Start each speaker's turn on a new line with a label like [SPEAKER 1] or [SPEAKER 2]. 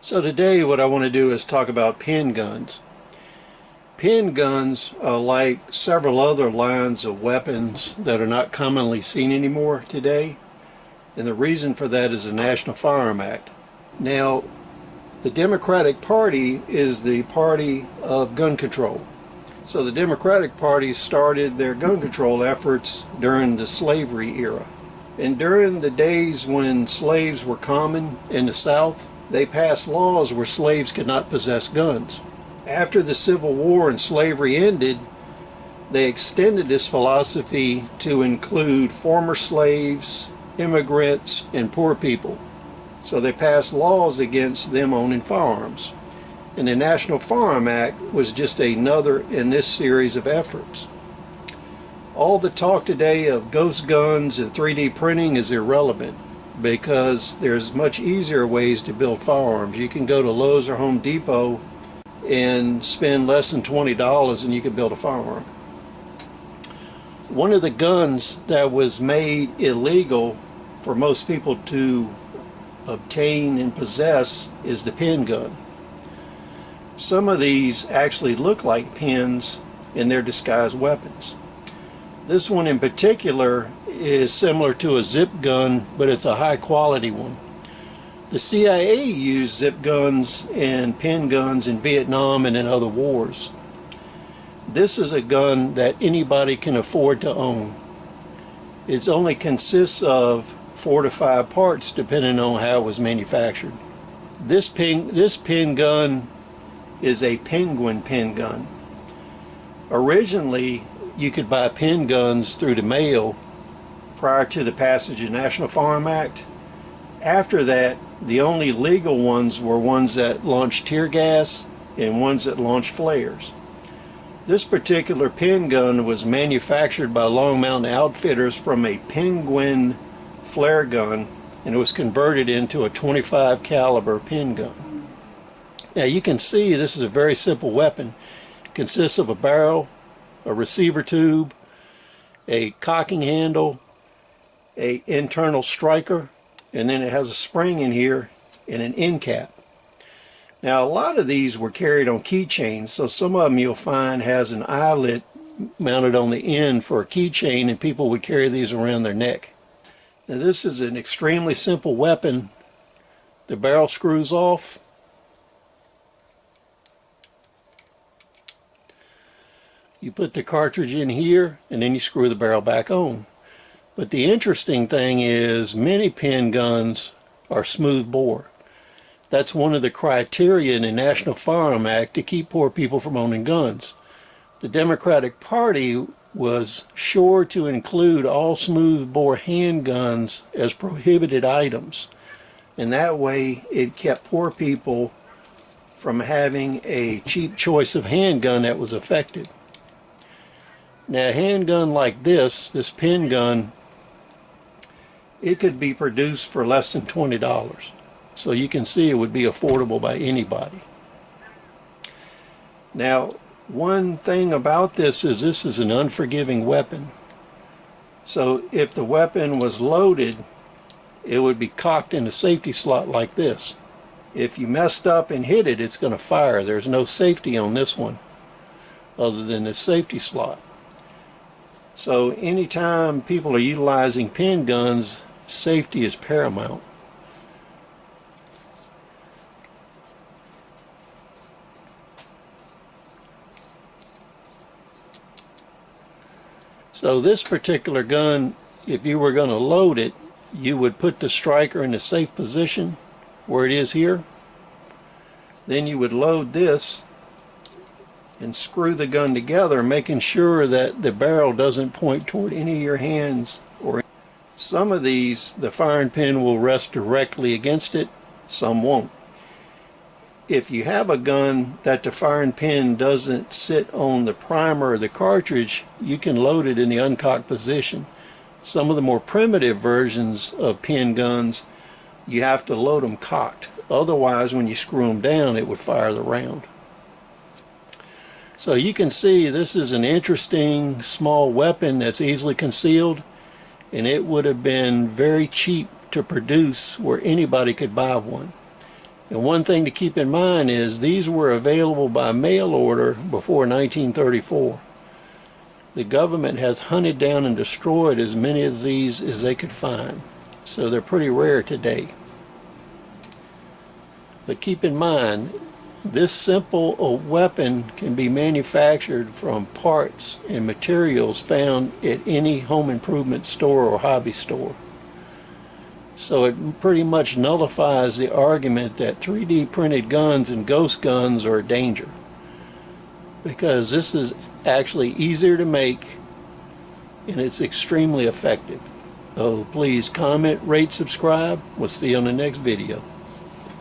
[SPEAKER 1] So today what I want to do is talk about pen guns. Pen guns are like several other lines of weapons that are not commonly seen anymore today, and the reason for that is the National Firearms Act. Now, the Democratic Party is the party of gun control. So the Democratic Party started their gun control efforts during the slavery era. And during the days when slaves were common in the South, they passed laws where slaves could not possess guns. After the Civil War and slavery ended, they extended this philosophy to include former slaves, immigrants, and poor people. So they passed laws against them owning firearms. And the National Firearms Act was just another in this series of efforts. All the talk today of ghost guns and 3D printing is irrelevant because there's much easier ways to build firearms. You can go to Lowe's or Home Depot and spend less than $20 and you can build a firearm. One of the guns that was made illegal for most people to obtain and possess is the pen gun. Some of these actually look like pens and they're disguised weapons. This one in particular is similar to a zip gun, but it's a high quality one. The CIA used zip guns and pen guns in Vietnam and in other wars. This is a gun that anybody can afford to own. It only consists of 4 to 5 parts depending on how it was manufactured. This pen gun is a Penguin pen gun. Originally, you could buy pen guns through the mail prior to the passage of the National Firearms Act. After that, the only legal ones were ones that launched tear gas and ones that launched flares. This particular pen gun was manufactured by Long Mountain Outfitters from a Penguin flare gun, and it was converted into a .25 caliber pen gun. Now you can see this is a very simple weapon. It consists of a barrel, a receiver tube, a cocking handle, a internal striker, and then it has a spring in here and an end cap. Now a lot of these were carried on keychains, so some of them you'll find has an eyelet mounted on the end for a keychain, and people would carry these around their neck. Now this is an extremely simple weapon. The barrel screws off. You put the cartridge in here and then you screw the barrel back on. But the interesting thing is many pen guns are smooth bore. That's one of the criteria in the National Firearms Act to keep poor people from owning guns. The Democratic Party was sure to include all smooth bore handguns as prohibited items. And that way it kept poor people from having a cheap choice of handgun that was effective. Now a handgun like this pen gun, it could be produced for less than $20. So you can see it would be affordable by anybody. Now one thing about this is an unforgiving weapon. So if the weapon was loaded, it would be cocked in a safety slot like this. If you messed up and hit it, it's going to fire. There's no safety on this one other than the safety slot. So anytime people are utilizing pen guns, safety is paramount. So this particular gun, if you were going to load it, you would put the striker in a safe position where it is here. Then you would load this and screw the gun together, making sure that the barrel doesn't point toward any of your hands. Or some of these, the firing pin will rest directly against it, some won't. If you have a gun that the firing pin doesn't sit on the primer or the cartridge, you can load it in the uncocked position. Some of the more primitive versions of pen guns, you have to load them cocked. Otherwise, when you screw them down, it would fire the round. So you can see this is an interesting small weapon that's easily concealed, and it would have been very cheap to produce where anybody could buy one. And one thing to keep in mind is these were available by mail order before 1934. The government has hunted down and destroyed as many of these as they could find, so they're pretty rare today. But keep in mind, this simple weapon can be manufactured from parts and materials found at any home improvement store or hobby store. So it pretty much nullifies the argument that 3D printed guns and ghost guns are a danger, because this is actually easier to make and it's extremely effective. So please comment, rate, subscribe. We'll see you on the next video.